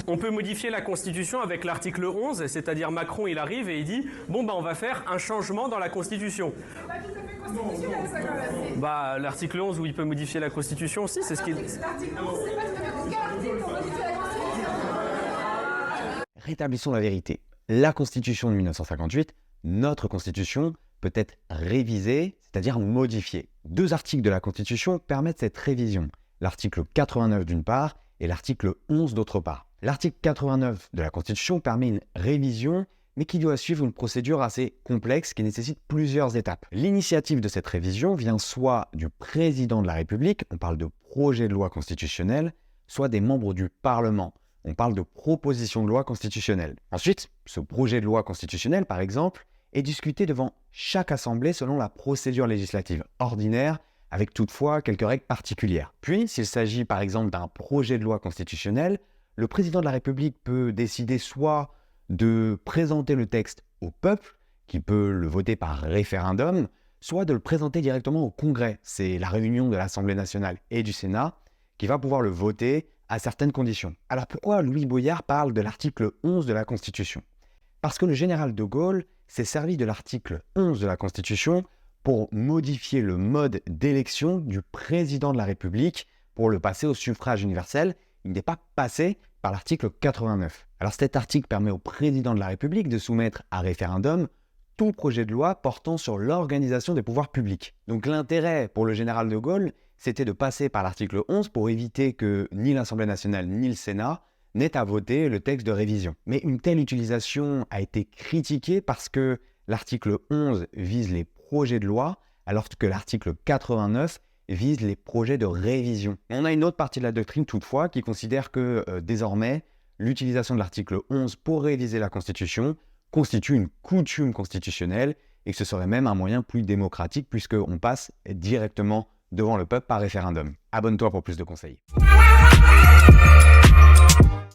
On peut modifier la Constitution avec l'article 11, c'est-à-dire Macron, il arrive et il dit « Bon, on va faire un changement dans la Constitution ». C'est pas tout à fait constitutionnel, ça, quand même. L'article 11 où il peut modifier la Constitution aussi, c'est ce qu'il... L'article 11, c'est pas tout à fait aucun article pour modifier la Constitution. Rétablissons la vérité. La Constitution de 1958, notre Constitution, peut être révisée, c'est-à-dire modifiée. 2 articles de la Constitution permettent cette révision. L'article 89 d'une part et l'article 11 d'autre part. L'article 89 de la Constitution permet une révision, mais qui doit suivre une procédure assez complexe qui nécessite plusieurs étapes. L'initiative de cette révision vient soit du président de la République, on parle de projet de loi constitutionnelle, soit des membres du Parlement, on parle de proposition de loi constitutionnelle. Ensuite, ce projet de loi constitutionnelle, par exemple, est discuté devant chaque assemblée selon la procédure législative ordinaire, avec toutefois quelques règles particulières. Puis, s'il s'agit par exemple d'un projet de loi constitutionnelle, le président de la République peut décider soit de présenter le texte au peuple, qui peut le voter par référendum, soit de le présenter directement au Congrès. C'est la réunion de l'Assemblée nationale et du Sénat qui va pouvoir le voter à certaines conditions. Alors pourquoi Louis Boyard parle de l'article 11 de la Constitution? Parce que le général de Gaulle s'est servi de l'article 11 de la Constitution pour modifier le mode d'élection du président de la République pour le passer au suffrage universel. Il n'est pas passé par l'article 89. Alors cet article permet au président de la République de soumettre à référendum tout projet de loi portant sur l'organisation des pouvoirs publics. Donc l'intérêt pour le général de Gaulle, c'était de passer par l'article 11 pour éviter que ni l'Assemblée nationale ni le Sénat n'aient à voter le texte de révision. Mais une telle utilisation a été critiquée parce que l'article 11 vise les projets de loi, alors que l'article 89 vise les projets de révision. On a une autre partie de la doctrine toutefois qui considère que désormais, l'utilisation de l'article 11 pour réviser la Constitution constitue une coutume constitutionnelle et que ce serait même un moyen plus démocratique puisqu'on passe directement devant le peuple par référendum. Abonne-toi pour plus de conseils.